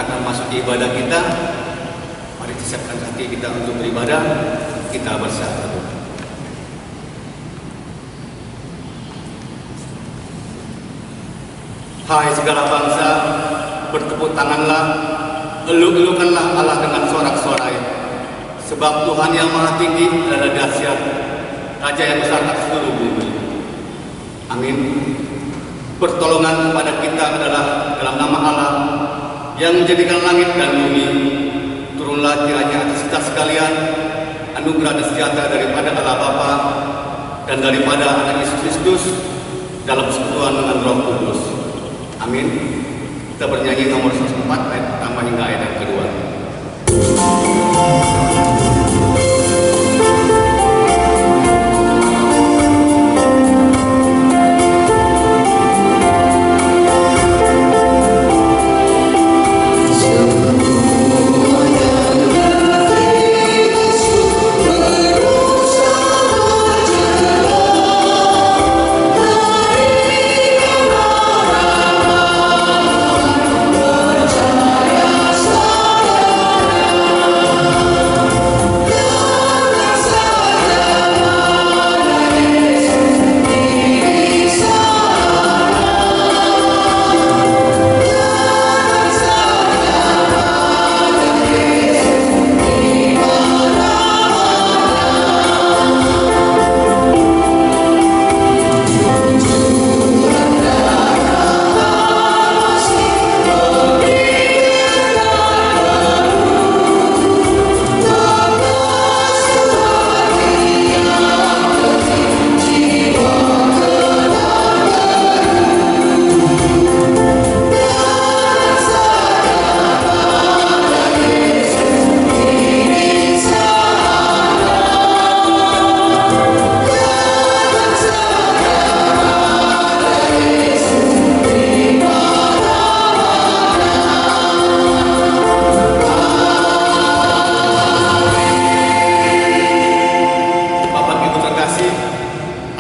kita akan masuk ibadah kita. Mari siapkan hati kita untuk beribadah. Kita bersatu. Hai segala bangsa, bertepuk tanganlah, eluk-elukanlah Allah dengan sorak-sorai. Sebab Tuhan yang maha tinggi adalah dahsyat, Raja yang besar atas seluruh bumi. Amin. Pertolongan kepada kita adalah dalam nama Allah yang menjadikan langit dan bumi. Turunlah kiranya atas kita sekalian anugerah dan sejahtera daripada Allah Bapa dan daripada Anak Yesus Kristus dalam persekutuan dengan Roh Kudus. Amin. Kita bernyanyi nomor 104 ayat pertama hingga ayat yang kedua.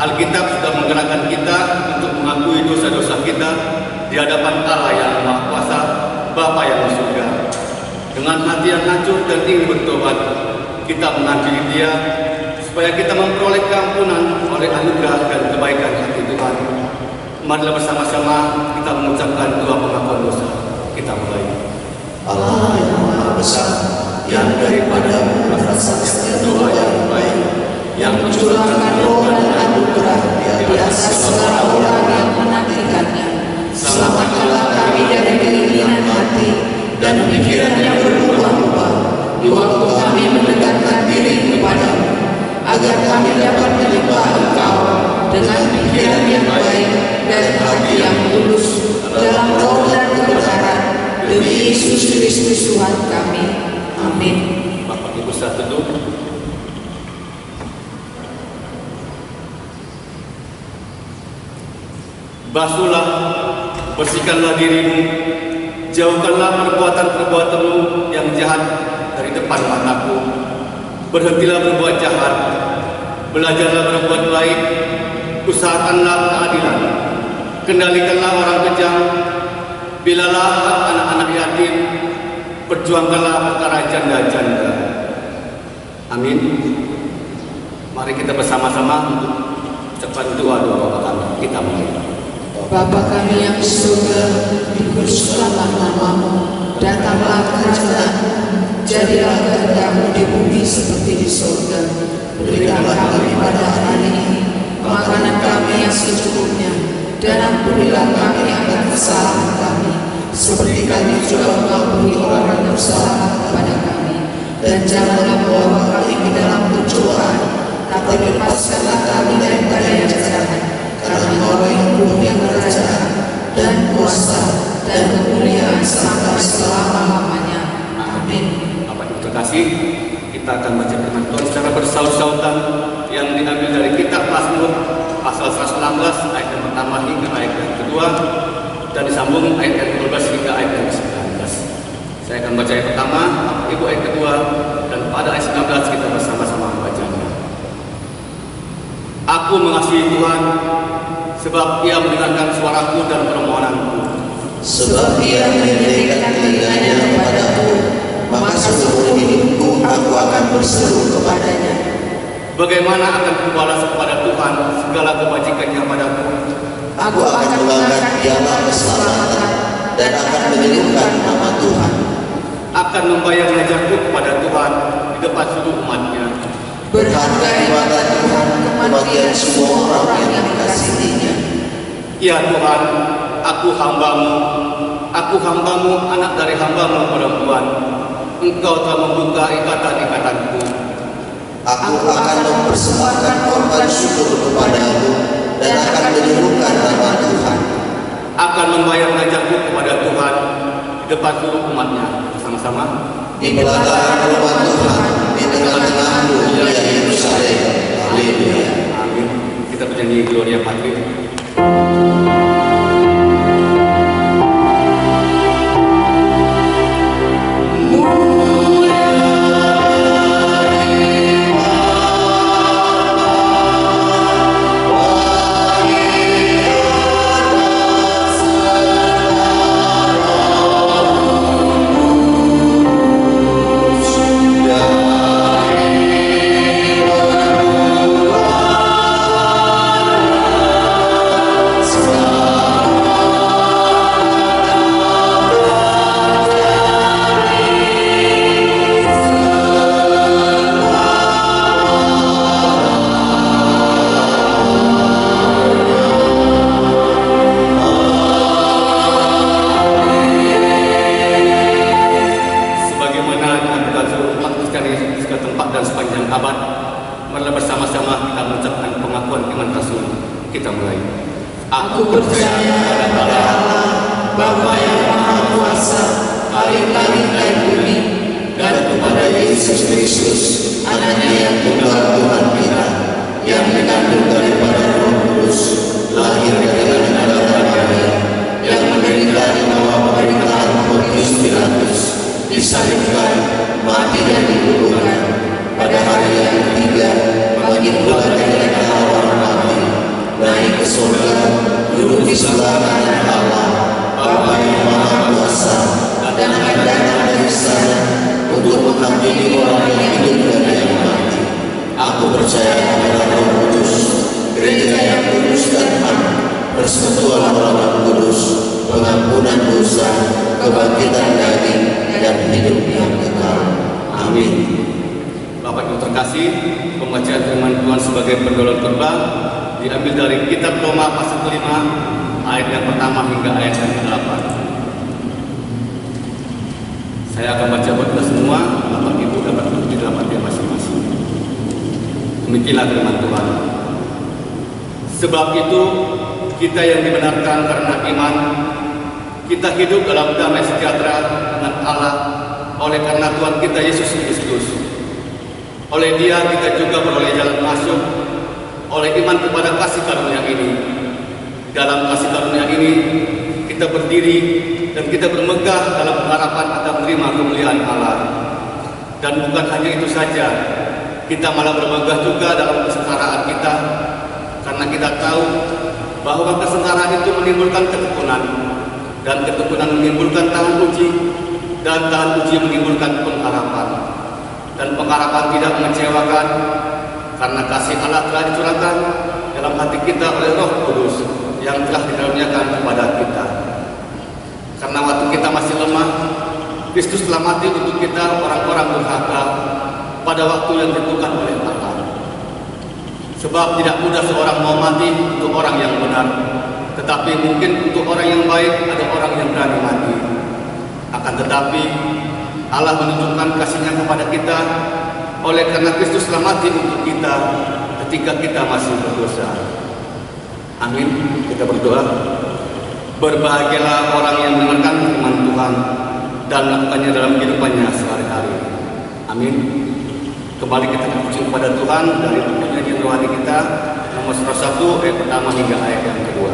Alkitab sudah menggerakkan kita untuk mengakui dosa-dosa kita di hadapan Allah yang Maha Kuasa, Bapa yang di surga. Dengan hati yang hancur dan ingin bertobat, kita mengasihi Dia supaya kita memperoleh keampunan oleh anugerah dan kebaikan hati Tuhan. Marilah bersama-sama kita mengucapkan doa pengakuan dosa. Kita mulai. Allah yang Maha Besar, yang daripada berasal setiap doa yang baik, yang mencurahkan roh dan anugerah di atas segala orang yang menantikannya. Selamatkanlah kami dari keinginan hati dan pikiran yang berubah-ubah di waktu kami mendekatkan diri kepadamu, agar kami dapat menyembah Engkau dengan pikiran yang baik dan hati yang tulus dalam roh dan kebenaran, demi Yesus Kristus Tuhan kami. Amin. Bapak Ibu saat teduh. Basuhlah, bersihkanlah dirimu, jauhkanlah perbuatan-perbuatanmu yang jahat dari depan mataku. Berhentilah berbuat jahat, belajarlah berbuat baik, usahakanlah keadilan, kendalikanlah orang kejam, bilalah hak anak-anak yatim, perjuangkanlah perkara janda-janda. Amin. Mari kita bersama-sama ucapkan doa-doa kami. Kita mulai. Bapa kami yang di surga, dikuduskanlah namamu, datanglah kerajaan-Mu, jadilah kehendak-Mu di bumi seperti di surga. Berikanlah kami pada hari ini makanan kami yang secukupnya, dan ampunilah kami akan kesalahan kami, seperti kami juga mengampuni orang yang bersalah kepada kami. Dan janganlah membawa kami ke dalam pencobaan, tapi lepaskanlah kami daripada yang jahat. Karena Engkau yang punya kerajaan dan kuasa dan kemuliaan sampai selama-lamanya. Amin. Bapak Ibu terkasih, kita akan baca firman Tuhan secara bersaut-sautan yang diambil dari kitab Mazmur pasal 116 ayat yang pertama hingga ayat yang kedua, dan disambung ayat yang 12 hingga ayat yang 19. Saya akan baca ayat pertama, Bapak Ibu ayat kedua, dan pada ayat 19 kita bersama-sama membacanya. Aku mengasihi Tuhan, sebab Ia mendengarkan suaraku dan permohonanku. sebab Ia menyediakan telinganya kepadaku, maka seumur hidupku aku akan berseru kepadanya. Bagaimana akan kubalas kepada Tuhan segala kebajikannya padaku? Aku akan mengangkat Dialah keselamatan dan akan menyerukan nama Tuhan. Akan membayar hajarku kepada Tuhan di depan seluruh umatnya. Berharga di mata Tuhan kebagian semua orang yang dikasihinya. Ya Tuhan, aku hambamu, anak dari hambamu perempuan. Engkau telah membuka ikatan-ikatanku. Aku akan mempersembahkan korban syukur kepadamu dan akan menyerukan nama Tuhan. Akan membayar hajarku kepada Tuhan di depan seluruh umatnya. Sama-sama. Di belakang rumah Tuhan, di tengah-tengahmu, ya Yerusalem. Haleluya. Amin. Kita bernyanyi Gloria Patri. Aku percaya kepada Allah, Bapa yang Maha Kuasa, Khalik langit dan bumi, dan kepada Yesus Kristus, Anaknya yang tunggal Tuhan kita, yang dikandung daripada Roh Kudus, lahir dari anak Maria, yang menderita di bawah pemerintahan Pontius Pilatus, disalibkan, mati dan dikuburkan, pada hari yang ketiga bangkit pula dari antara orang mati, naik ke surga, duduk di sebelah kanan Allah, Bapa yang Maha Kuasa, dan akan datang dari sana untuk menghakimi orang yang hidup dan yang mati. Aku percaya kepada Roh Kudus, gereja yang kudus dan hak, persekutuan orang kudus, pengampunan dosa, kebangkitan daging, dan hidup yang kekal. Amin. Bapak Ibu terkasih, pembacaan firman Tuhan sebagai pergaulan khotbah diambil dari kitab Roma pasal 5 ayat yang pertama hingga ayat yang ke-8. Saya akan baca buat kita semua, Bapak Ibu dapat duduk di dalam hati masing-masing. Demikianlah firman Tuhan. Sebab itu kita yang dibenarkan karena iman, kita hidup dalam damai sejahtera dengan Allah oleh karena Tuhan kita Yesus Kristus. Oleh Dia kita juga beroleh jalan masuk oleh iman kepada kasih karunia ini. Dalam kasih karunia ini kita berdiri dan kita bermegah dalam pengharapan akan menerima kemuliaan Allah. Dan bukan hanya itu saja, kita malah bermegah juga dalam kesengsaraan kita, karena kita tahu bahwa kesengsaraan itu menimbulkan ketekunan, dan ketekunan menimbulkan tahan uji, dan tahan uji menimbulkan pengharapan. Dan pengharapan tidak mengecewakan, karena kasih Allah telah dicurahkan dalam hati kita oleh Roh Kudus yang telah dikaruniakan kepada kita. Karena waktu kita masih lemah, Kristus telah mati untuk kita orang-orang durhaka pada waktu yang ditentukan oleh Allah. Sebab tidak mudah seorang mau mati untuk orang yang benar, tetapi mungkin untuk orang yang baik ada orang yang berani mati. Akan tetapi Allah menunjukkan kasih-Nya kepada kita oleh karena Kristus telah mati untuk kita ketika kita masih berdosa. Amin. Kita berdoa. Berbahagialah orang yang mendengarkan firman Tuhan dan melakukannya dalam kehidupannya sehari-hari. Amin. Kembali kita berpuji kepada Tuhan dari penyanyian rohani kita nomor 101 ayat pertama hingga ayat yang kedua.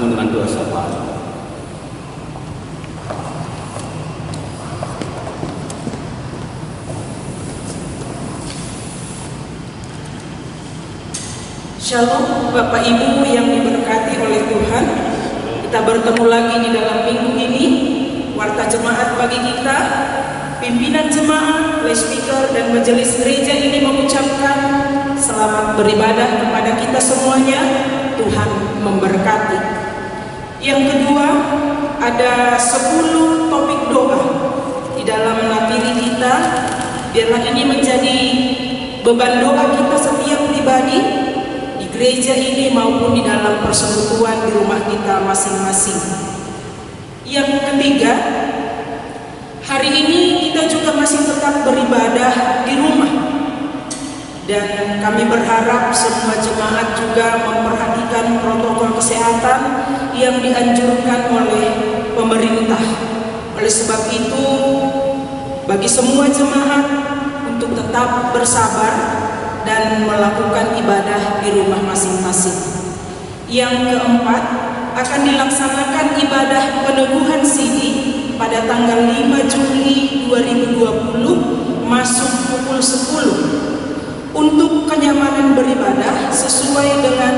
Mohon dengan doa syafaat. Shalom Bapak Ibu yang diberkati oleh Tuhan. Kita bertemu lagi di dalam minggu ini. Warta jemaat bagi kita, pimpinan jemaat, lay speaker dan majelis gereja ini mengucapkan selamat beribadah kepada kita semuanya. Tuhan memberkati. Yang kedua, ada 10 topik doa di dalam napiri kita. Biarlah ini menjadi beban doa kita setiap pribadi di gereja ini maupun di dalam persekutuan di rumah kita masing-masing. Yang ketiga, hari ini kita juga masih tetap beribadah di rumah. Dan kami berharap semua jemaat juga memperhatikan protokol kesehatan yang dianjurkan oleh pemerintah. Oleh sebab itu, bagi semua jemaat untuk tetap bersabar dan melakukan ibadah di rumah masing-masing. Yang keempat, akan dilaksanakan ibadah peneguhan sidi pada tanggal 5 Juli 2020 masuk pukul 10 untuk kenyamanan beribadah sesuai dengan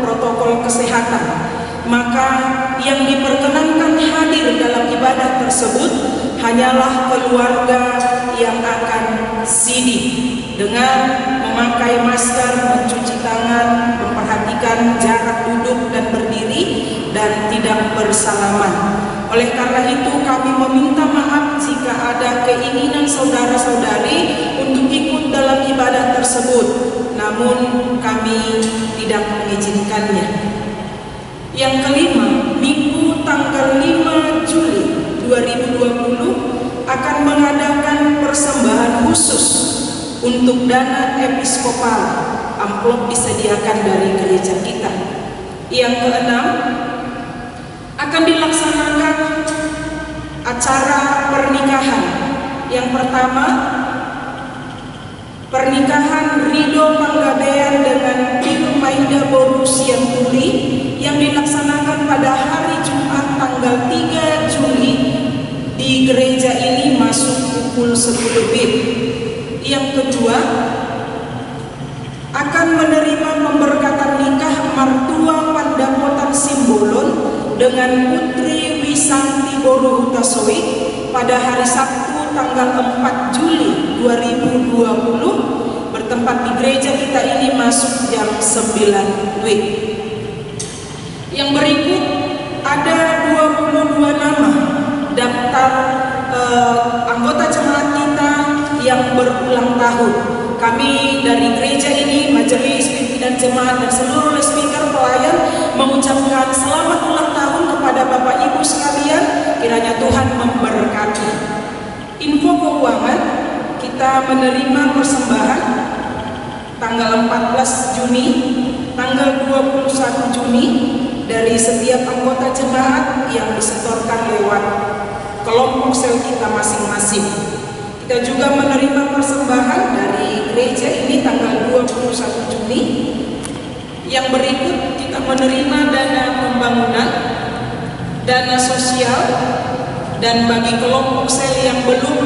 protokol kesehatan. Maka yang diperkenankan hadir dalam ibadah tersebut hanyalah keluarga yang akan sidi dengan memakai masker, mencuci tangan, memperhatikan jarak duduk dan berdiri, dan tidak bersalaman. Oleh karena itu kami meminta maaf jika ada keinginan saudara-saudari untuk ikut dalam ibadah tersebut, namun kami tidak mengizinkannya. Yang kelima, Minggu tanggal 5 Juli 2020 akan mengadakan persembahan khusus untuk dana episkopal. Amplop disediakan dari gereja kita. Yang keenam, akan dilaksanakan acara pernikahan. Yang pertama, pernikahan Rido Panggabean dengan Pilu Maida Borusian Tuli yang dilaksanakan pada hari Jumat tanggal 3 Juli di gereja ini masuk pukul 10 WIB. Yang kedua, akan menerima pemberkatan nikah mertua Pandapotan Simbolon dengan Putri Wisanti Boruhutasowi pada hari Sabtu tanggal 4 Juli 2020 bertempat di gereja kita ini masuk jam 9 WIB. Yang berikut ada 22 nama daftar anggota jemaat kita yang berulang tahun. Kami dari gereja ini, majelis, pimpinan jemaat dan seluruh speaker pelayan mengucapkan selamat ulang tahun kepada Bapak Ibu sekalian. Kiranya Tuhan memberkati. Info keuangan, kita menerima persembahan tanggal 14 Juni, tanggal 21 Juni dari setiap anggota jemaat yang disetorkan lewat kelompok sel kita masing-masing. Kita juga menerima persembahan dari gereja ini tanggal 21 Juni. Yang berikut kita menerima dana pembangunan, dana sosial, dan bagi kelompok sel yang belum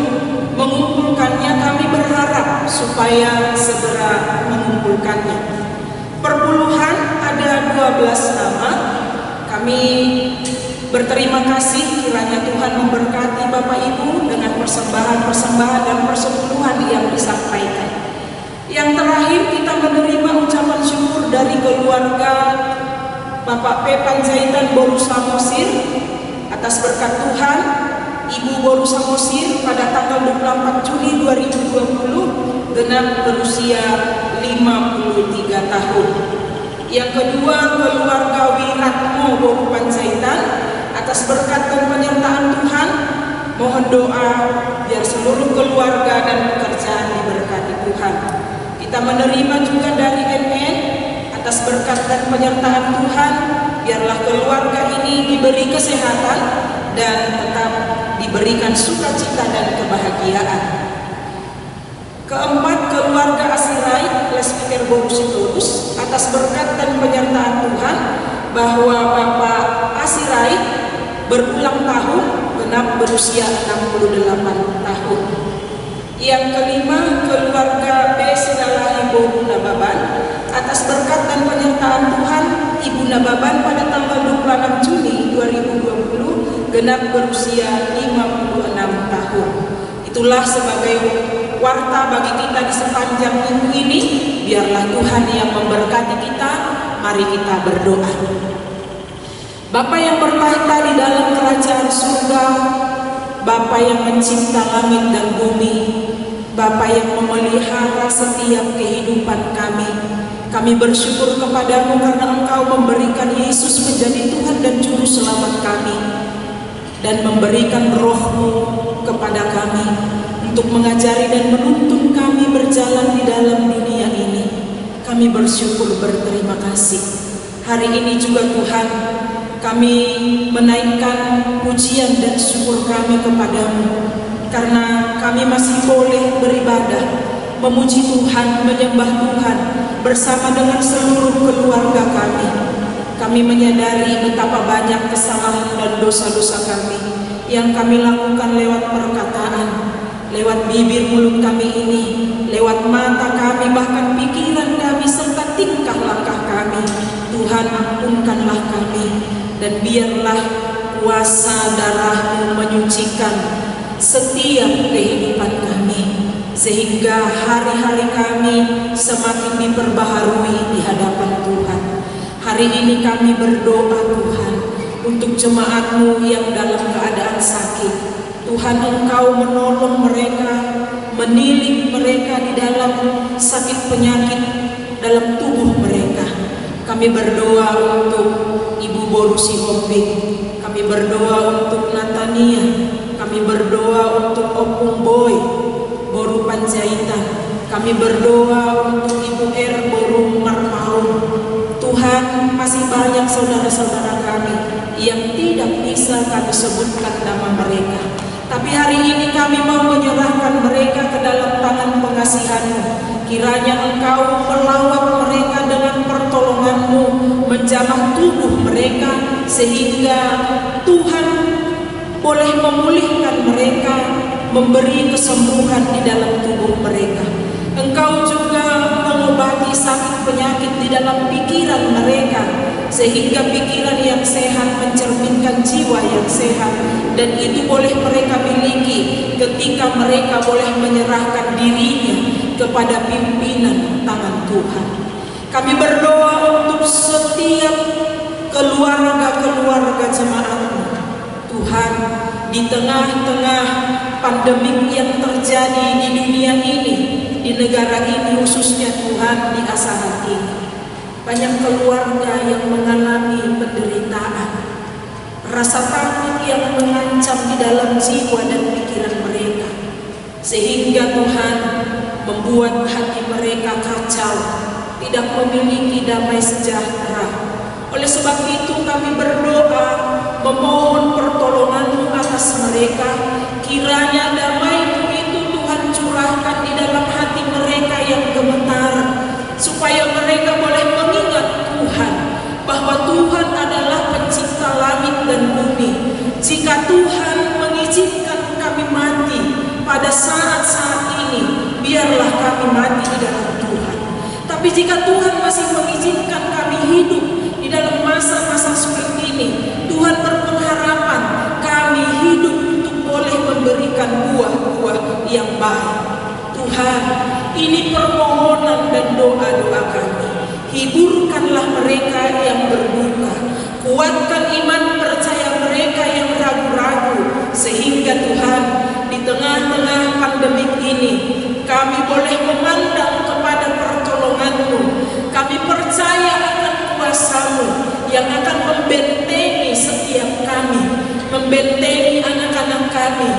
mengumpulkannya kami berharap supaya segera mengumpulkannya. Perpuluhan ada 12 nama. Kami berterima kasih kiranya Tuhan memberkati Bapak Ibu dengan persembahan-persembahan dan persepuluhan yang disampaikan. Yang terakhir kita menerima ucapan syukur dari keluarga Bapak P. Panjaitan Boru Samosir atas berkat Tuhan. Ibu Boru Samosir pada tanggal 24 Juli 2020 genap berusia 53 tahun. Yang kedua, keluarga Wiratmo Boru Panjaitan atas berkat dan penyertaan Tuhan, mohon doa biar seluruh keluarga dan pekerjaan diberkati Tuhan. Kita menerima juga dari NN atas berkat dan penyertaan Tuhan, biarlah keluarga ini diberi kesehatan dan tetap diberikan sukacita dan kebahagiaan. Keempat, keluarga Asirai Lespiker Boru Sitorus atas berkat dan penyertaan Tuhan bahwa Bapak berulang tahun genap berusia 68 tahun. Yang kelima, keluarga B. Sinalahi Boru Nababan, atas berkat dan penyertaan Tuhan, Ibu Nababan pada tanggal 26 Juni 2020 genap berusia 56 tahun. Itulah sebagai warta bagi kita di sepanjang minggu ini. Biarlah Tuhan yang memberkati kita. Mari kita berdoa. Bapa yang bertahta di dalam kerajaan surga, Bapa yang mencipta langit dan bumi, Bapa yang memelihara setiap kehidupan kami bersyukur kepadamu karena Engkau memberikan Yesus menjadi Tuhan dan Juru Selamat kami, dan memberikan Roh-Mu kepada kami untuk mengajari dan menuntun kami berjalan di dalam dunia ini. Kami bersyukur, berterima kasih. Hari ini juga Tuhan, kami menaikkan pujian dan syukur kami kepadamu karena kami masih boleh beribadah, memuji Tuhan, menyembah Tuhan bersama dengan seluruh keluarga kami. Kami menyadari betapa banyak kesalahan dan dosa-dosa kami yang kami lakukan lewat perkataan, lewat bibir mulut kami ini, lewat mata kami, bahkan pikiran kami, serta tingkah langkah kami. Tuhan, ampunkanlah kami, dan biarlah kuasa darah-Mu menyucikan setiap kehidupan kami, sehingga hari-hari kami semakin diperbaharui di hadapan Tuhan. Hari ini kami berdoa Tuhan untuk jemaat-Mu yang dalam keadaan sakit. Tuhan, Engkau menolong mereka, menilik mereka di dalam sakit penyakit dalam tubuh mereka. Kami berdoa untuk Ibu Boru Sihombing, kami berdoa untuk Natania, kami berdoa untuk Opung Boy Boru Panjaitan, kami berdoa untuk Ibu Boru Marmarum. Tuhan, masih banyak saudara-saudara kami yang tidak bisa kami sebutkan nama mereka, tapi hari ini kami mau menyerahkan mereka ke dalam tangan pengasihan-Mu. Kiranya Engkau melawat mereka dengan pertolongan-Mu, menjamah tubuh mereka, sehingga Tuhan boleh memulihkan mereka, memberi kesembuhan di dalam tubuh mereka. Engkau juga mengobati sakit penyakit di dalam pikiran mereka, sehingga pikiran yang sehat mencerminkan jiwa yang sehat, dan itu boleh mereka miliki ketika mereka boleh menyerahkan dirinya kepada pimpinan tangan Tuhan. Kami berdoa untuk setiap keluarga-keluarga jemaat-Mu. Tuhan, di tengah-tengah pandemik yang terjadi di dunia ini, di negara ini khususnya Tuhan, di Asahan ini, banyak keluarga yang mengalami penderitaan, rasa takut yang mengancam di dalam jiwa dan pikiran mereka, sehingga Tuhan membuat hati mereka kacau, tidak memiliki damai sejahtera. Oleh sebab itu kami berdoa, memohon pertolongan-Mu atas mereka. Kiranya damai-Mu itu Tuhan curahkan di dalam hati mereka yang gemetar, supaya mereka boleh mengingat Tuhan, bahwa Tuhan adalah pencipta langit dan bumi. Jika Tuhan mengizinkan kami mati pada saat-saat ini, biarlah kami mati di dalam Tuhan. Tapi jika Tuhan masih mengizinkan kami hidup di dalam masa-masa seperti ini, Tuhan berpengharapan kami hidup untuk boleh memberikan buah-buah yang baik. Tuhan, ini permohonan dan doa-doa kami. Hiburkanlah mereka yang berduka, kuatkan iman percaya mereka yang ragu-ragu, sehingga Tuhan, di tengah-tengah pandemik ini, kami boleh memandang kepada pertolongan-Mu. Kami percaya akan kuasa-Mu yang akan membentengi setiap kami, membentengi anak-anak kami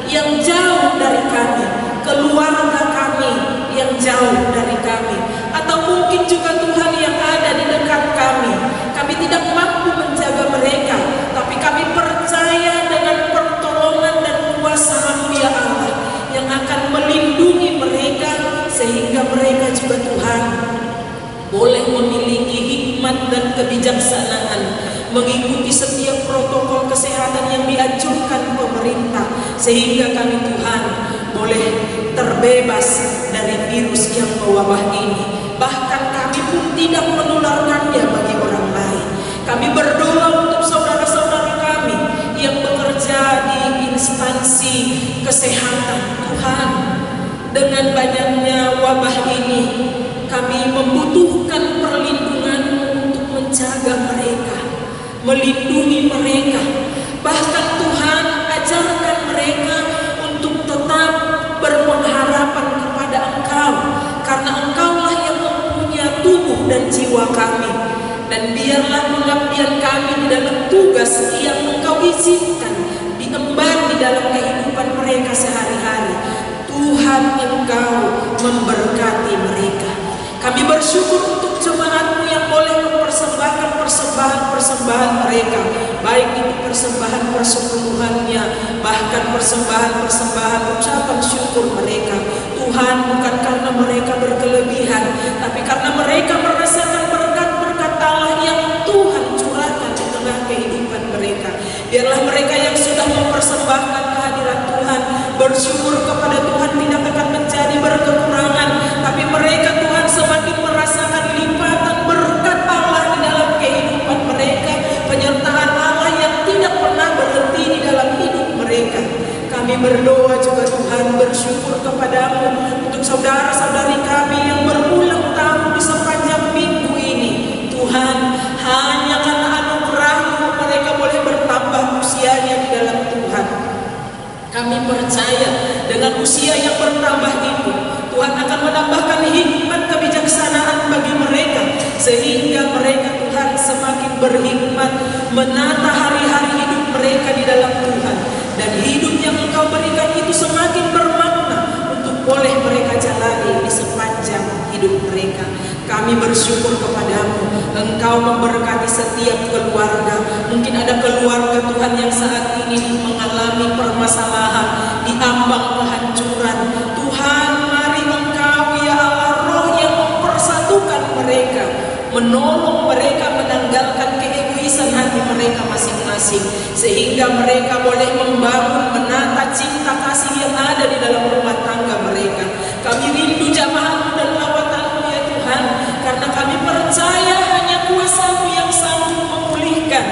yang jauh dari kami, keluarga kami yang jauh dari kami, atau mungkin juga Tuhan yang ada di dekat kami. Kami tidak mampu menjaga mereka, tapi kami percaya dengan pertolongan dan kuasa-Mu ya Allah, yang akan melindungi mereka, sehingga mereka juga Tuhan boleh memiliki hikmat dan kebijaksanaan, mengikuti setiap protokol kesehatan yang dianjurkan pemerintah, sehingga kami Tuhan boleh terbebas dari virus yang mewabah ini. Bahkan kami pun tidak menularkannya bagi orang lain. Kami berdoa untuk saudara-saudara kami yang bekerja di instansi kesehatan. Tuhan, dengan banyaknya wabah ini, kami membutuhkan perlindungan-Mu untuk menjaga mereka, melindungi mereka. Bahkan Tuhan, ajarkan mereka untuk tetap berpengharapan kepada Engkau, karena Engkaulah yang mempunyai tubuh dan jiwa kami. Dan biarlah pengabdian kami di dalam tugas yang Engkau izinkan diemban di dalam kehidupan mereka sehari-hari. Tuhan, Engkau memberkati mereka. Kami bersyukur untuk jemaat-Mu yang boleh mempersembahkan persembahan mereka, baik itu persembahan persepuluhannya, bahkan persembahan ucapan syukur mereka. Tuhan, bukan karena mereka berkelebihan, tapi karena mereka merasakan berkat-berkat Allah yang Tuhan curahkan di tengah kehidupan mereka. Biarlah mereka yang sudah mempersembahkan kehadiran Tuhan bersyukur kepada Tuhan tidak akan menjadi berkekurangan, tapi mereka Tuhan semakin merasakan lipatan berkat Allah di dalam kehidupan mereka, penyertaan Allah yang tidak pernah berhenti di dalam hidup mereka. Kami berdoa juga Tuhan, bersyukur kepada-Mu untuk saudara-saudari kami yang berulang tahun di sepanjang minggu ini. Tuhan, hanya karena anugerah-Mu mereka boleh bertambah usianya di dalam Tuhan. Kami percaya dengan usia yang bertambah itu, Tuhan akan menambahkan hikmat kebijaksanaan bagi mereka, sehingga mereka Tuhan semakin berhikmat menata hari-hari hidup mereka di dalam Tuhan. Dan hidup yang Engkau berikan itu semakin bermakna untuk boleh mereka jalani di sepanjang hidup mereka. Kami bersyukur kepada-Mu, Engkau memberkati setiap keluarga. Mungkin ada keluarga Tuhan yang saat ini mengalami permasalahan, di ambang kehancuran. Tuhan, mari Engkau ya Allah, Roh yang mempersatukan mereka, menolong mereka menanggalkan keegoisan hati mereka masing-masing, sehingga mereka boleh membangun, menata cinta kasih yang ada di dalam rumah tangga mereka. Kami rindu jamaah-Mu dan lawatan-Mu ya Tuhan, karena kami percaya hanya kuasa-Mu yang sanggup memulihkan.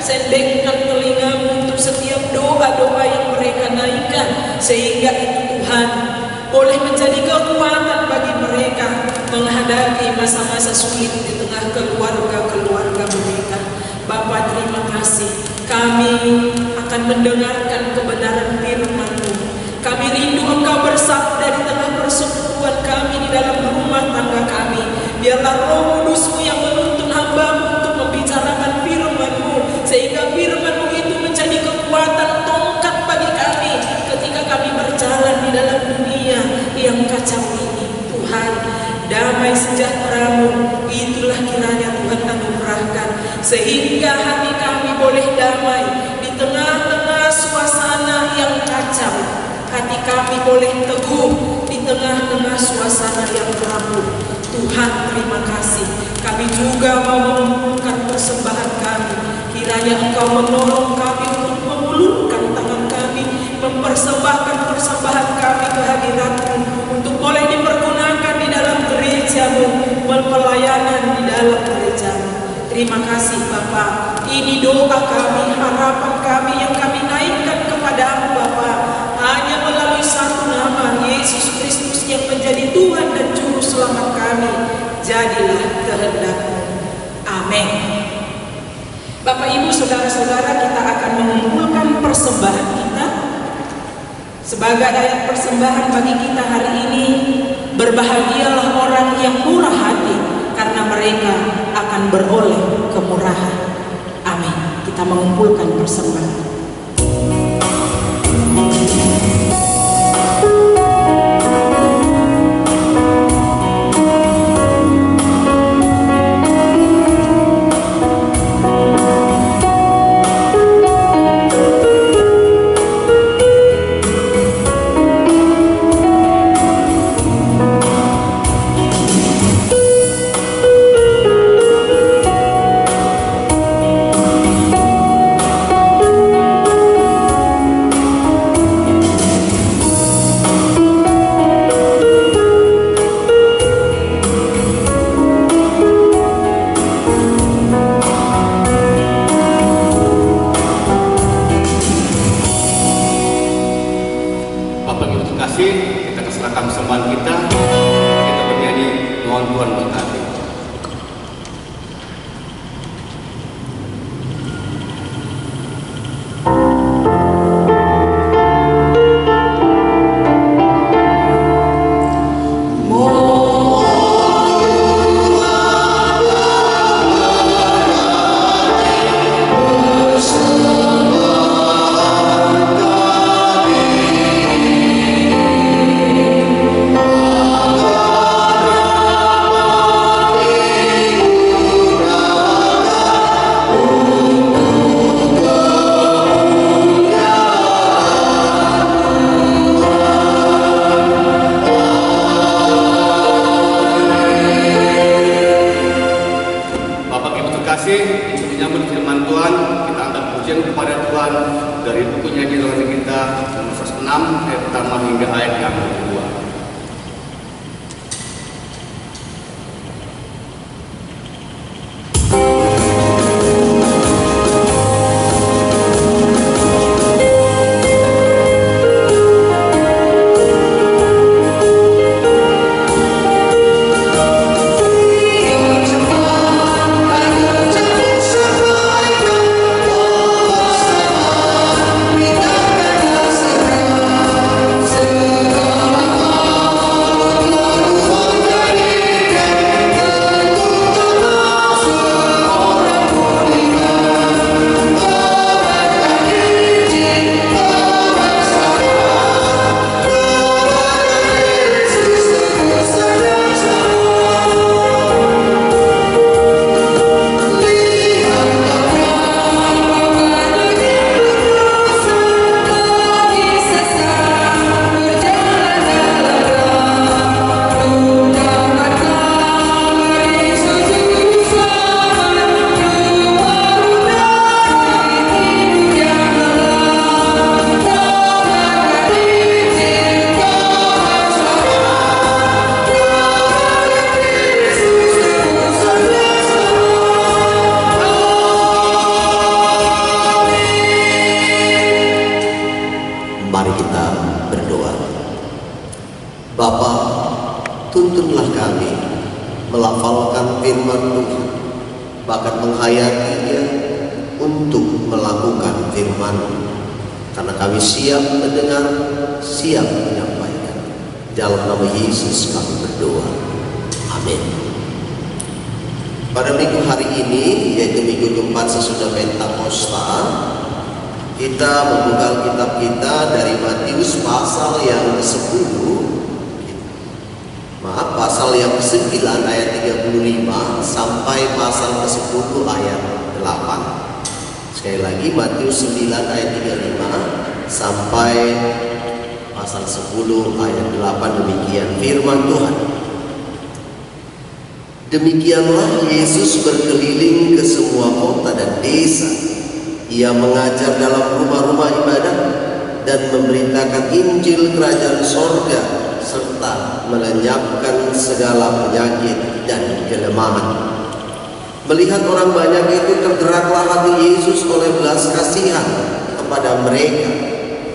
Sendengkan telinga-Mu untuk setiap doa-doa yang mereka naikkan, sehingga itu Tuhan boleh menjadi kekuatan bagi mereka menghadapi masa-masa sulit di tengah keluarga-keluarga mereka. Bapa, terima kasih, kami akan mendengarkan kebenaran firman-Mu. Kami rindu Engkau bersabda di tengah persekutuan kami di dalam rumah tangga kami. Biarlah Roh Kudus-Mu yang menuntun hamba-Mu untuk membicarakan firman-Mu, sehingga firman-Mu itu menjadi kekuatan tongkat bagi kami ketika kami berjalan di dalam dunia yang kacau ini. Tuhan, damai sejahtera-Mu itulah kiranya Tuhan anugerahkan, sehingga hati kami boleh damai di tengah-tengah suasana yang kacau. Hati kami boleh teguh di tengah-tengah suasana yang rapuh. Tuhan, terima kasih. Kami juga mau mengumpulkan persembahan kami. Kiranya Engkau menolong kami untuk mengulurkan tangan kami, mempersembahkan persembahan kami ke hadirat-Mu, untuk boleh dipergunakan di dalam gereja-Mu, pelayanan di dalam gereja-Mu. Terima kasih Bapa. Ini doa kami, harapan kami yang kami naikkan kepada-Mu Bapa, hanya melalui satu nama, Yesus Kristus yang menjadi Tuhan dan Juru Selamat kami. Jadilah kehendak-Mu. Amin. Bapak, Ibu, Saudara-saudara, kita akan mengumpulkan persembahan kita. Sebagai ayat persembahan bagi kita hari ini, berbahagialah orang yang murah hati, karena mereka akan beroleh kemurahan. Amin. Kita mengumpulkan persembahan. tuntunlah kami melafalkan firman Tuhan, bahkan menghayatinya untuk melakukan firman, karena kami siap mendengar, siap menyampaikan. Dalam nama Yesus kami berdoa, amin. Pada minggu hari ini, yaitu minggu keempat sesudah Pentakosta, kita membuka kitab kita dari Matius pasal yang ke-10, pasal yang ke-9 ayat 35 sampai pasal ke-10 ayat 8. Sekali lagi, Matius 9 ayat 35 sampai pasal 10 ayat 8. Demikian firman Tuhan. Demikianlah Yesus berkeliling ke semua kota dan desa. Ia mengajar dalam rumah-rumah ibadat dan memberitakan Injil Kerajaan Sorga, serta melenyapkan segala penyakit dan kelemahan. Melihat orang banyak itu, tergeraklah hati Yesus oleh belas kasihan kepada mereka,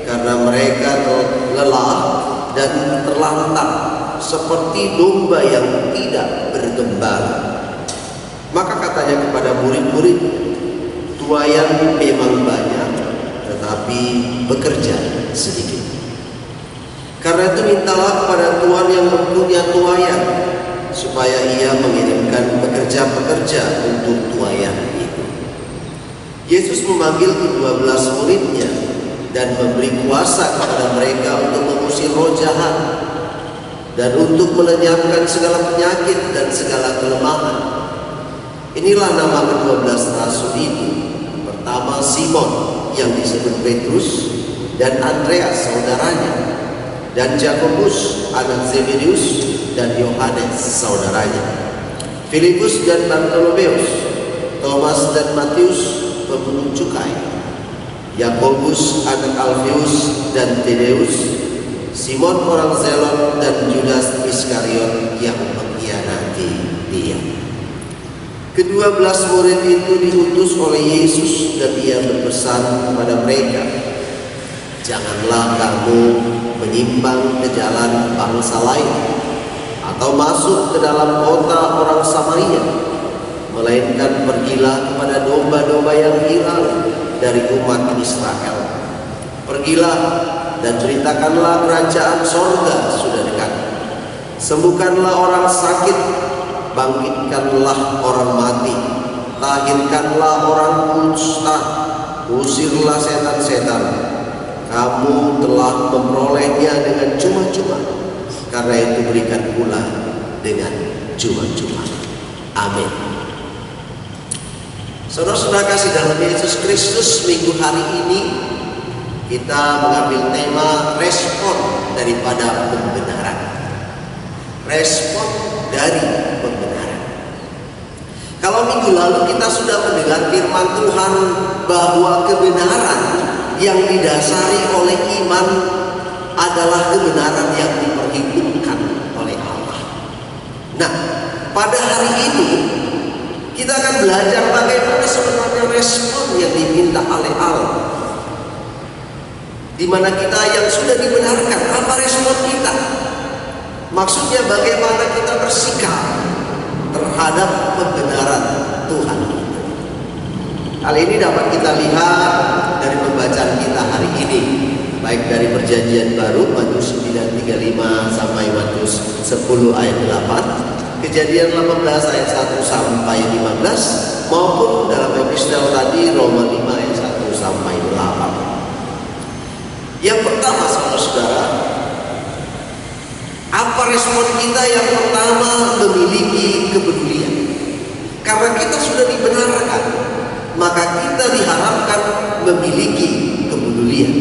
karena mereka lelah dan terlantar seperti domba yang tidak bergembala. Maka katanya kepada murid-murid, tuayan memang banyak, tetapi bekerja sedikit. Karena itu mintalah kepada Tuhan yang mempunyai tuayan, supaya ia mengirimkan pekerja-pekerja untuk tuayan itu. Yesus memanggil ke-12 muridnya dan memberi kuasa kepada mereka untuk mengusir roh jahat dan untuk melenyapkan segala penyakit dan segala kelemahan. Inilah nama ke-12 rasul itu. Pertama, Simon yang disebut Petrus, dan Andreas saudaranya, dan Yakobus anak Zebedeus, dan Yohanes saudaranya, Filipus dan Bartolomeus, Thomas dan Matius pemungut cukai, Yakobus anak Alfeus dan Tadeus, Simon orang Zelot, dan Judas Iskariot yang mengkhianati dia. Ke-12 murid itu diutus oleh Yesus, dan ia berpesan kepada mereka, janganlah kamu menyimpang ke jalan bangsa lain atau masuk ke dalam kota orang Samaria, melainkan pergilah kepada domba-domba yang hilang dari umat Israel. Pergilah dan ceritakanlah kerajaan sorga sudah dekat. Sembuhkanlah orang sakit, bangkitkanlah orang mati, lahirkanlah orang kusta, usirlah setan-setan. Kamu telah memperolehnya dengan cuma-cuma, karena itu berikan pula dengan cuma-cuma. Amin. Saudara-saudara kasih dalam Yesus Kristus, minggu hari ini kita mengambil tema respon daripada pembenaran. Respon dari pembenaran. Kalau minggu lalu kita sudah mendengar firman Tuhan bahwa kebenaran yang didasari oleh iman adalah kebenaran yang diperhitungkan oleh Allah. Nah, pada hari ini kita akan belajar bagaimana sebenarnya respon yang diminta oleh Allah. Di mana kita yang sudah dibenarkan, apa respon kita? Maksudnya bagaimana kita bersikap terhadap pembenaran Tuhan. Hal ini dapat kita lihat dari pembacaan kita hari ini, baik dari Perjanjian Baru Matius 9:35 sampai Matius 10 ayat 8, Kejadian 18 ayat 1 sampai 15, maupun dalam episode tadi Roma 5 ayat 1 sampai 8. Yang pertama, saudara-saudara, apa respon kita? Yang pertama, memiliki kepedulian. Karena kita sudah dibenarkan, maka kita diharapkan memiliki kepedulian.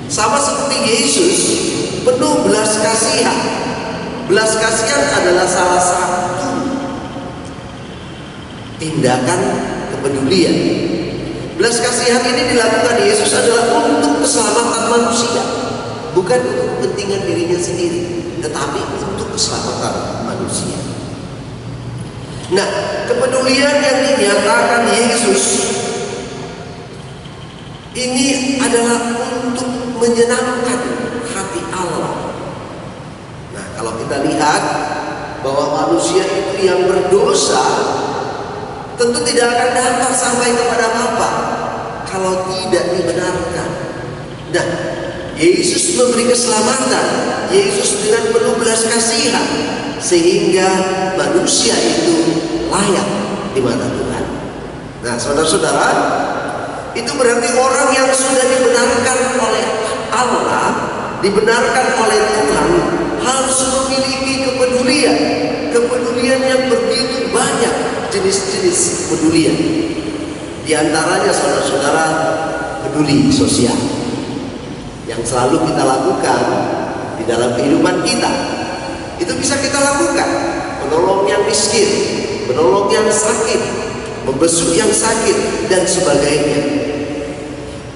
Sama seperti Yesus, penuh belas kasihan. Belas kasihan adalah salah satu tindakan kepedulian. Belas kasihan ini dilakukan Yesus adalah untuk keselamatan manusia, bukan untuk kepentingan dirinya sendiri, tetapi untuk keselamatan manusia. Nah, kepedulian yang dinyatakan Yesus ini adalah untuk menyenangkan hati Allah. Nah, kalau Kalau kita lihat bahwa manusia itu yang berdosa tentu tidak akan dapat sampai kepada Bapa kalau tidak dibenarkan. Nah, Yesus memberi keselamatan, Yesus dengan penuh belas kasihan, sehingga manusia itu layak di mata Tuhan. Nah, saudara-saudara, itu berarti orang yang sudah dibenarkan oleh Allah, dibenarkan oleh Tuhan, harus memiliki kepedulian yang begitu banyak jenis-jenis kepedulian. Di antaranya, saudara-saudara, peduli sosial yang selalu kita lakukan di dalam kehidupan kita. Itu bisa kita lakukan, menolong yang miskin, menolong yang sakit, membesuk yang sakit, dan sebagainya.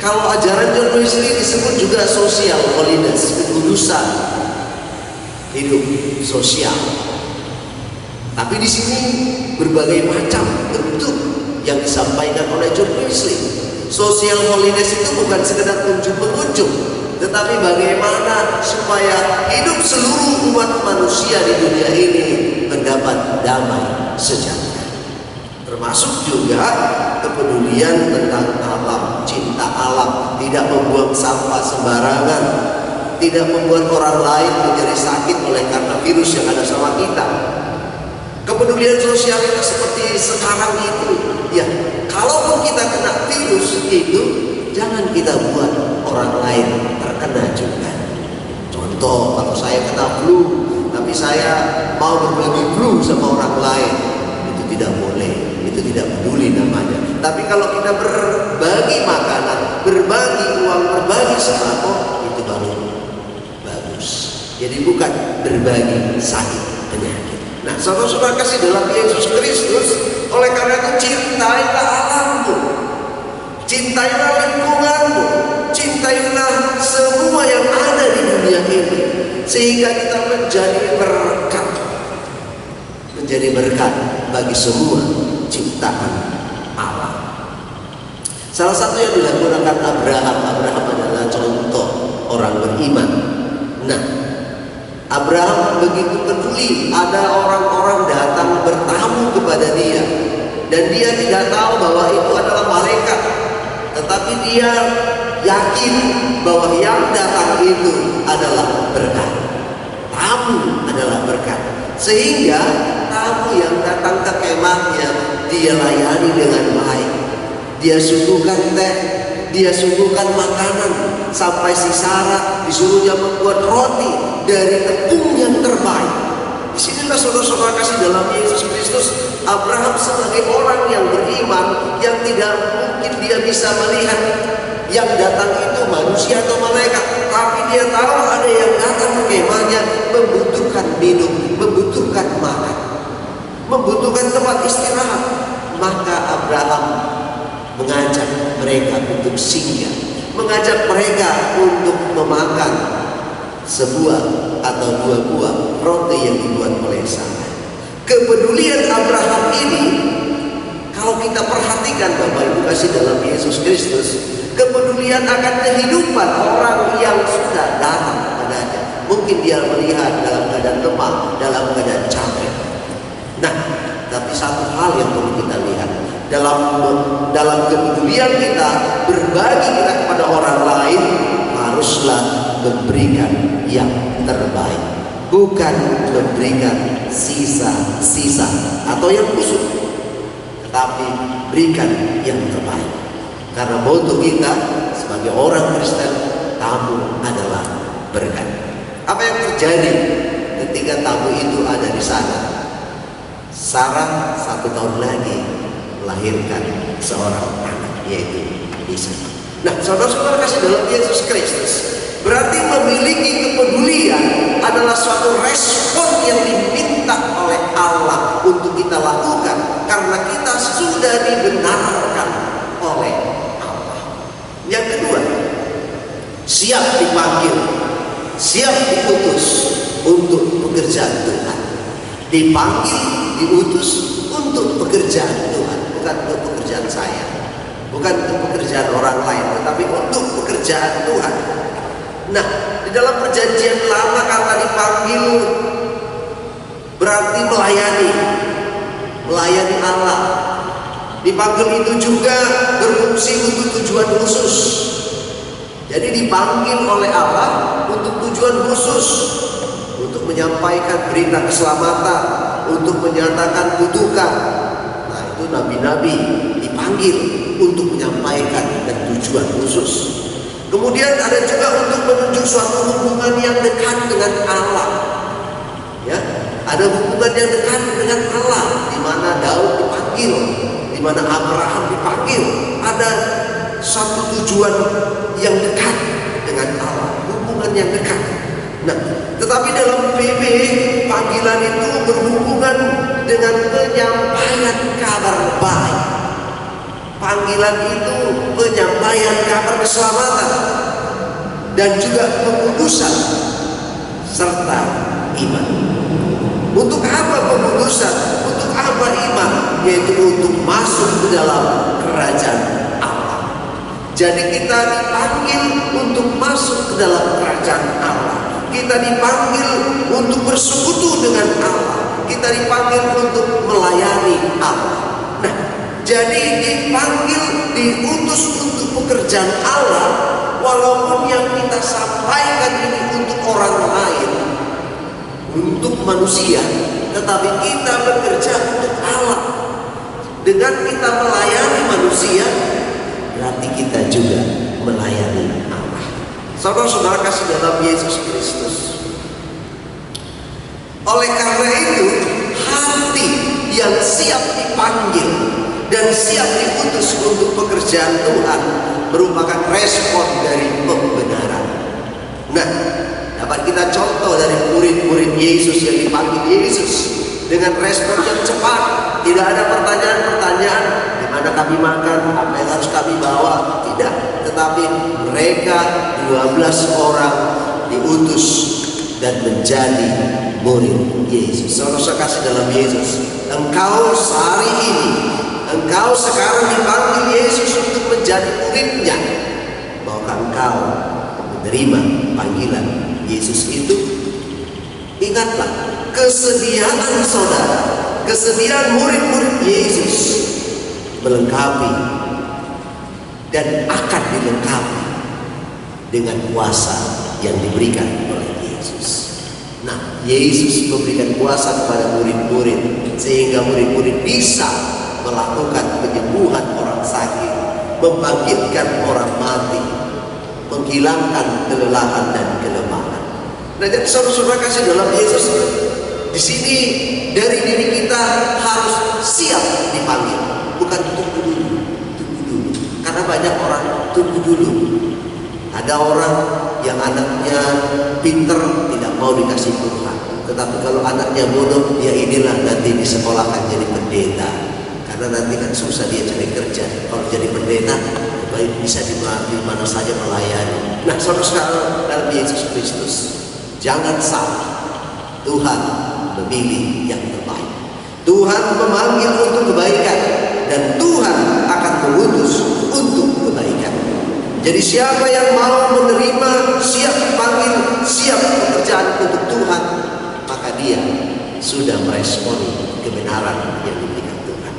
Kalau ajaran John Wesley disebut juga social holiness, kekudusan hidup sosial. Tapi di sini berbagai macam bentuk yang disampaikan oleh John Wesley. Social holiness itu bukan sekedar pengunjung, tetapi bagaimana supaya hidup seluruh umat manusia di dunia ini mendapat damai sejahtera. Termasuk juga kepedulian tentang alam, cinta alam, tidak membuang sampah sembarangan, tidak membuat orang lain menjadi sakit oleh karena virus yang ada sama kita. Kepedulian sosial itu seperti sekarang itu, ya, kalaupun kita kena virus itu, jangan kita buat orang lain terkena juga. Contoh, kalau saya kena flu, tapi saya mau berbagi flu sama orang lain, itu tidak boleh, itu tidak peduli namanya. Tapi kalau kita berbagi makanan, berbagi uang, berbagi sembako, itu baru bagus. Jadi bukan berbagi sakit penyakit. Nah, saudara-saudara kasih dalam Yesus Kristus, oleh karena itu cintailah alammu, cintailah lingkunganmu, cintailah semua yang ada di dunia ini, sehingga kita menjadi berkat bagi semua ciptaan Allah. Salah satu yang dilakukan Abraham adalah contoh orang beriman. Nah, Abraham begitu peduli, ada orang-orang datang bertamu kepada dia, dan dia tidak tahu bahwa itu adalah malaikat, tetapi dia yakin bahwa yang datang itu adalah berkat. Tamu adalah berkat, sehingga tamu yang datang ke kemahnya dia layani dengan baik. Dia suguhkan teh, dia suguhkan makanan, sampai si Sarah disuruhnya membuat roti dari tepung yang terbaik. Disinilah saudara-saudara kasih dalam Yesus Kristus, Abraham sebagai orang yang beriman, yang tidak mungkin dia bisa melihat yang datang itu manusia atau malaikat, tapi dia tahu ada yang datang ke kemahnya membutuhkan minum, membutuhkan makan, membutuhkan tempat istirahat. Maka Abraham mengajak mereka untuk singgah, mengajak mereka untuk memakan sebuah atau dua buah roti yang dibuat oleh Sarah. Kepedulian Abraham ini, kalau kita perhatikan Bapak Ibu kasih dalam Yesus Kristus, kepedulian akan kehidupan orang yang sudah datang kepadanya. Mungkin dia melihat dalam keadaan lemah, dalam keadaan capek. Nah, tapi satu hal yang perlu kita lihat, dalam kepedulian kita, berbagi kita kepada orang lain, haruslah memberikan yang terbaik, bukan memberikan sisa-sisa atau yang busuk, tetapi berikan yang terbaik. Karena motto kita sebagai orang Kristen, tamu adalah berkat. Apa yang terjadi ketika tamu itu ada di sana? Sarah 1 tahun lagi melahirkan seorang anak, yaitu Isa. Nah, saudara-saudara kasih dalam Yesus Kristus, berarti memiliki kepedulian adalah suatu respon yang diminta oleh Allah untuk kita lakukan, karena kita sudah dibenarkan oleh Allah. Yang kedua, siap dipanggil, siap diutus untuk pekerjaan Tuhan. Dipanggil, diutus untuk pekerjaan Tuhan, bukan untuk pekerjaan saya, bukan untuk pekerjaan orang lain, tetapi untuk pekerjaan Tuhan. Nah, di dalam perjanjian lama kata dipanggil melayani Allah. Dipanggil itu juga berfungsi untuk tujuan khusus. Jadi dipanggil oleh Allah untuk tujuan khusus, untuk menyampaikan berita keselamatan, untuk menyatakan kutukan. Nah, itu nabi-nabi dipanggil untuk menyampaikan dan tujuan khusus. Kemudian ada juga untuk menunjuk suatu hubungan yang dekat dengan Allah. Ya, ada hubungan yang dekat dengan Allah, di mana Daud dipanggil, di mana Abraham dipanggil. Ada satu tujuan yang dekat dengan Allah, hubungan yang dekat. Nah, tetapi dalam PB panggilan itu berhubungan dengan penyampaian kabar baik. Panggilan itu penyampaian kabar keselamatan dan juga pengudusan serta iman. Untuk apa pengudusan? Untuk apa iman? Yaitu untuk masuk ke dalam kerajaan Allah. Jadi kita dipanggil untuk masuk ke dalam kerajaan Allah. Kita dipanggil untuk bersekutu dengan Allah. Kita dipanggil untuk melayani Allah. Nah, jadi dipanggil, diutus untuk pekerjaan Allah. Walaupun yang kita sampaikan ini untuk orang lain, untuk manusia, tetapi kita bekerja untuk Allah. Dengan kita melayani manusia, berarti kita juga melayani Allah. Saudara-saudara kasih dalam Yesus Kristus. Oleh karena itu, hati yang siap dipanggil dan siap diutus untuk pekerjaan Tuhan merupakan respon dari pembenaran. Nah, dapat kita contoh dari murid-murid Yesus yang dipanggil Yesus dengan respon yang cepat. Tidak ada pertanyaan-pertanyaan, di mana kami makan, apa yang harus kami bawa, tidak. Tetapi mereka 12 orang diutus dan menjadi murid Yesus. Saudara kasih dalam Yesus, engkau hari ini, engkau sekarang dipanggil Yesus untuk menjadi muridnya. Bahwa engkau menerima panggilan Yesus itu, ingatlah kesediaan saudara, kesediaan murid-murid Yesus melengkapi dan akan dilengkapi dengan kuasa yang diberikan oleh Yesus. Nah, Yesus memberikan kuasa kepada murid-murid sehingga murid-murid bisa melakukan penyembuhan orang sakit, membangkitkan orang mati, menghilangkan kelelahan dan kelemahan. Nah, jadi saudara-saudara kasih dalam Yesus, di sini dari diri kita harus siap dipanggil, bukan tunggu dulu. Karena banyak orang tunggu dulu. Ada orang yang anaknya pinter tidak mau dikasih Tuhan, tetapi kalau anaknya bodoh, ya inilah nanti disekolahkan jadi pendeta. Karena nanti kan susah dia cari kerja. Kalau jadi pendeta, baik bisa di mana saja melayani. Nah, saudara-saudara dalam Yesus Kristus, jangan salah. Tuhan memilih yang terbaik. Tuhan memanggil untuk kebaikan, dan Tuhan akan mengutus untuk kebaikan. Jadi siapa yang mau menerima, siap dipanggil, siap pekerjaan untuk Tuhan, maka dia sudah meresponi kebenaran yang diberikan Tuhan.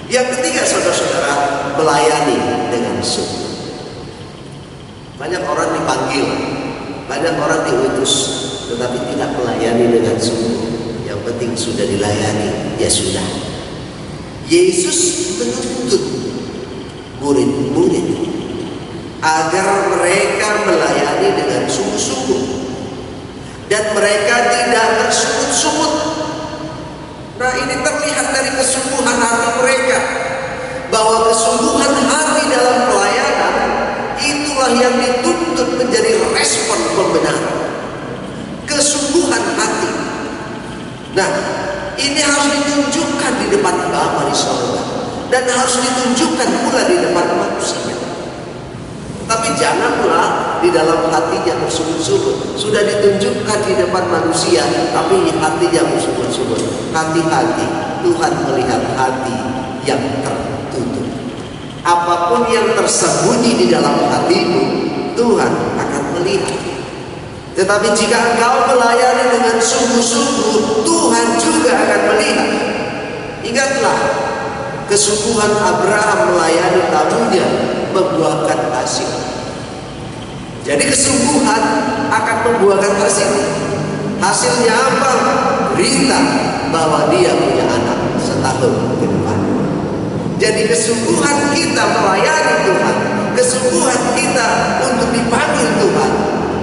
Yang ketiga, saudara-saudara, melayani dengan sungguh. Banyak orang dipanggil, banyak orang diutus, tetapi tidak melayani dengan sungguh. Yang penting sudah dilayani, ya sudah. Yesus menuntut murid-murid agar mereka melayani dengan sungguh-sungguh dan mereka tidak bersungut-sungut. Nah, ini terlihat dari kesungguhan hati mereka, bahwa kesungguhan hati dalam pelayanan itulah yang dituntut menjadi respon pembenaran. Kesungguhan hati. Nah, ini harus ditunjukkan di depan Bapa di surga dan harus ditunjukkan pula di depan manusia. Tapi janganlah di dalam hatinya bersungut-sungut. Sudah ditunjukkan di depan manusia, tapi hatinya bersungut-sungut. Hati-hati, Tuhan melihat hati yang tertutup. Apapun yang tersembunyi di dalam hatimu, Tuhan akan melihat. Tetapi jika engkau melayani dengan sungguh-sungguh, Tuhan juga akan melihat. Ingatlah, Kesungguhan Abraham melayani tamunya membuahkan hasil. Jadi kesungguhan akan membuahkan hasil. Hasilnya apa? Berita bahwa dia punya anak setahun ke depan. Jadi kesungguhan kita melayani Tuhan, kesungguhan kita untuk dipanggil Tuhan,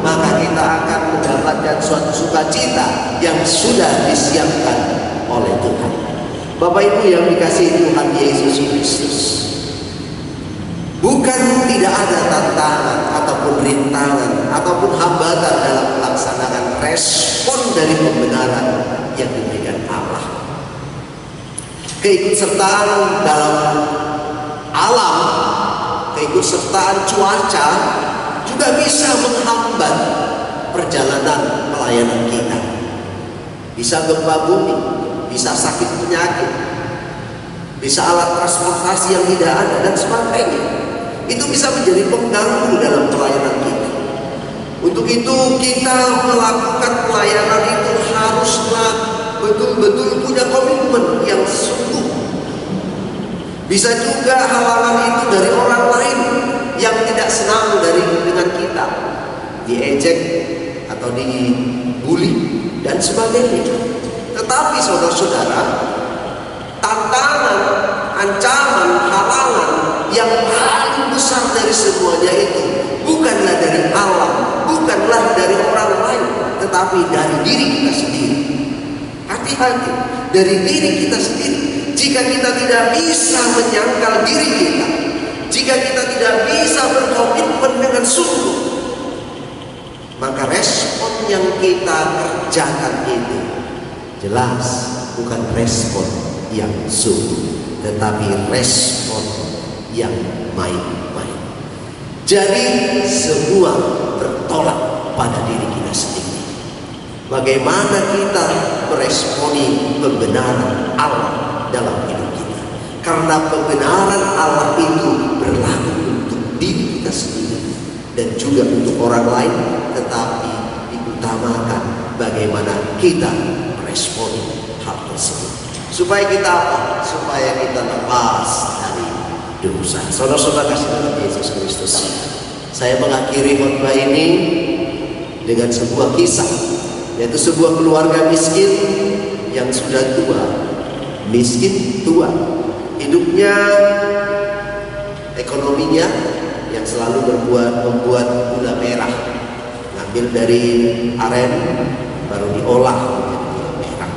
maka kita akan mendapatkan suatu sukacita yang sudah disiapkan oleh Tuhan. Bapak Ibu yang dikasihi Tuhan Yesus Kristus, bukan tidak ada tantangan ataupun rintangan ataupun hambatan dalam melaksanakan respon dari pembenaran yang diberikan Allah. Keikutsertaan dalam alam, keikutsertaan cuaca juga bisa menghambat perjalanan pelayanan kita. Bisa gempa bumi, bisa sakit penyakit, bisa alat transportasi yang tidak ada dan sebagainya. Itu bisa menjadi pengganggu dalam pelayanan kita. Untuk itu kita melakukan pelayanan itu haruslah betul-betul punya komitmen yang sungguh. Bisa juga halangan itu dari orang lain yang tidak senang dengan kita, diejek atau dibully dan sebagainya. Tetapi saudara-saudara, tantangan, ancaman, halangan yang paling besar dari semuanya itu bukanlah dari alam, bukanlah dari orang lain, tetapi dari diri kita sendiri. Hati-hati, dari diri kita sendiri. Jika kita tidak bisa menyangkal diri kita, jika kita tidak bisa berkomitmen dengan sungguh, maka respon yang kita kerjakan itu jelas bukan respon yang sungguh, tetapi respon yang main-main. Jadi semua bertolak pada diri kita sendiri. Bagaimana kita meresponi pembenaran Allah dalam hidup kita? Karena pembenaran Allah itu berlaku untuk diri kita sendiri dan juga untuk orang lain, tetapi diutamakan bagaimana kita meresponi hal tersebut. Supaya kita apa? Supaya kita lepas dari dosa. Saudara-saudara kasih dalam Yesus Kristus, saya mengakhiri khotbah ini dengan sebuah kisah, yaitu sebuah keluarga miskin yang sudah tua, miskin tua, hidupnya, ekonominya yang selalu membuat gula merah, ngambil dari aren baru diolah menjadi gula merah.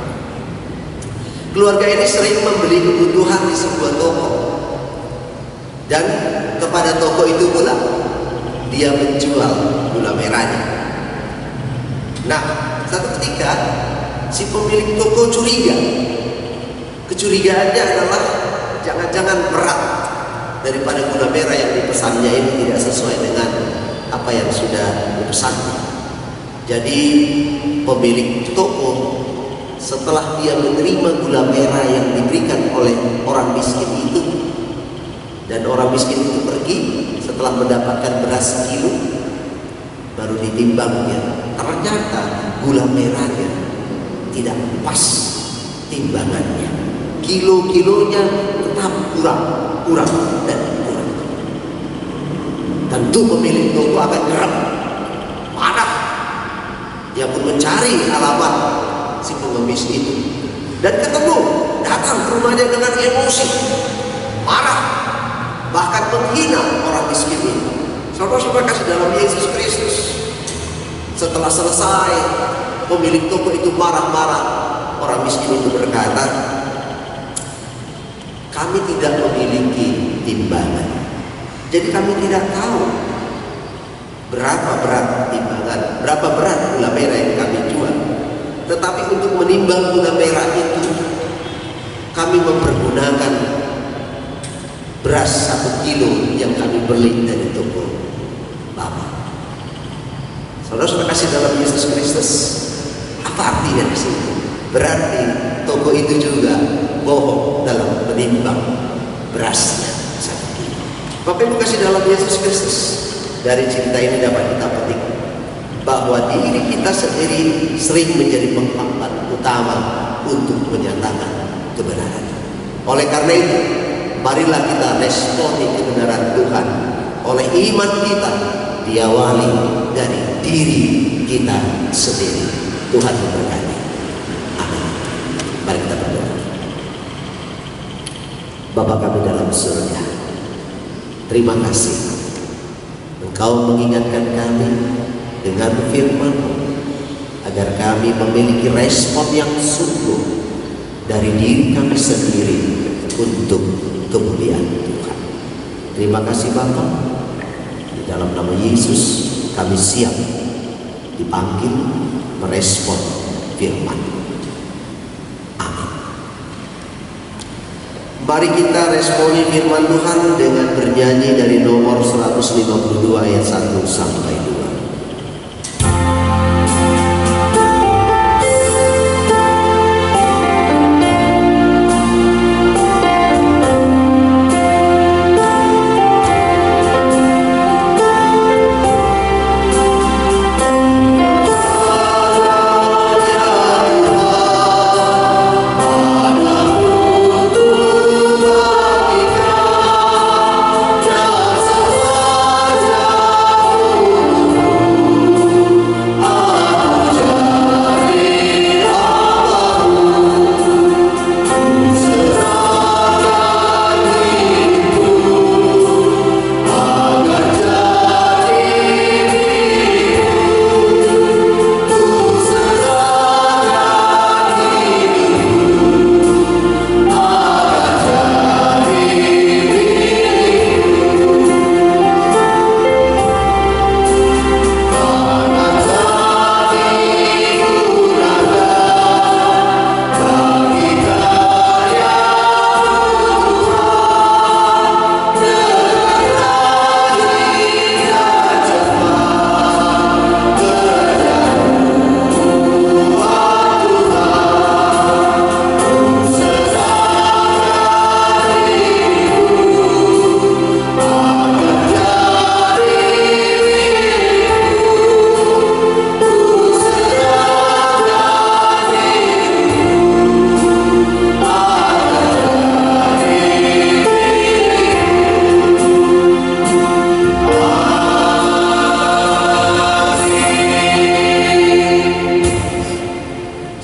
Keluarga ini sering membeli kebutuhan di sebuah toko, dan kepada toko itu pula dia menjual gula merahnya. Nah, satu ketika si pemilik toko curiga. Kecurigaannya adalah jangan-jangan berat daripada gula merah yang dipesannya ini tidak sesuai dengan apa yang sudah dipesannya. Jadi pemilik toko setelah dia menerima gula merah yang diberikan oleh orang miskin itu, dan orang miskin itu pergi setelah mendapatkan beras sekilo, baru ditimbangnya, ternyata gula merahnya tidak pas timbangannya. Kilo-kilonya tetap kurang dan kurang. Tentu pemilik toko akan geram, marah. Dia pun mencari alamat si pengemis itu dan ketemu, datang ke rumahnya dengan emosi, marah, bahkan menghina orang miskin ini. Saudara-saudara kasih dalam Yesus Kristus, setelah selesai pemilik toko itu marah-marah, orang miskin itu berkata, kami tidak memiliki timbangan, jadi kami tidak tahu berapa berat timbangan, berapa berat gula merah yang kami jual. Tetapi untuk menimbang gula merah itu, kami mempergunakan beras 1 kilo yang kami beli dari toko Bapak. Saudara-saudara kasih dalam Yesus Kristus, apa artinya di sini? Berarti toko itu juga bohong dalam menimbang berasnya 1 kilo. Bapak Ibu kasih dalam Yesus Kristus, dari cerita ini dapat kita petik bahwa diri kita sendiri sering menjadi penghambat utama untuk menyatakan kebenaran. Oleh karena itu, marilah kita responi kebenaran Tuhan oleh iman kita diawali dari diri kita sendiri. Tuhan memberkati. Amin. Mari kita berdoa. Bapa kami dalam surga, terima kasih Engkau mengingatkan kami dengan firman-Mu agar kami memiliki respon yang sungguh dari diri kami sendiri untuk kemuliaan Tuhan. Terima kasih Bapa. Di dalam nama Yesus kami siap dipanggil merespon firman. Amin. Mari kita responi firman Tuhan dengan bernyanyi dari nomor 152 ayat 1 sampai 2.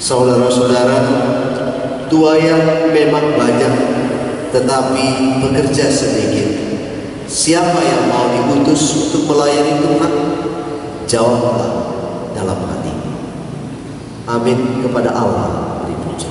Saudara-saudara, tuayan memang banyak, tetapi bekerja sedikit. Siapa yang mau diutus untuk melayani Tuhan? Jawablah dalam hati. Amin. Kepada Allah dipuji.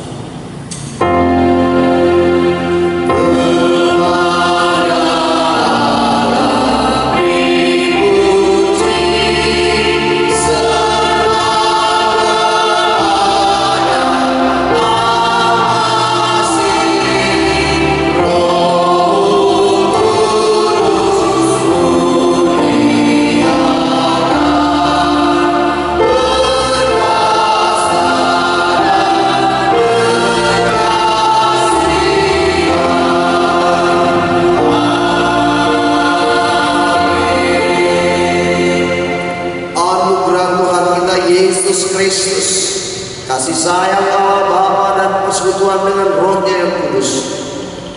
Kasih sayang Allah Bapa dan persekutuan dengan Roh-Nya yang kudus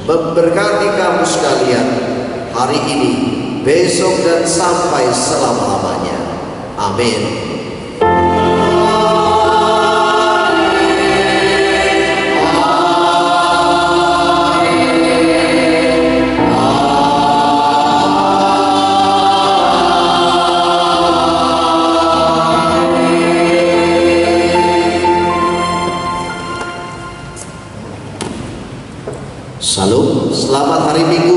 memberkati kamu sekalian hari ini, besok dan sampai selama-lamanya. Amin. Salam, selamat hari Minggu.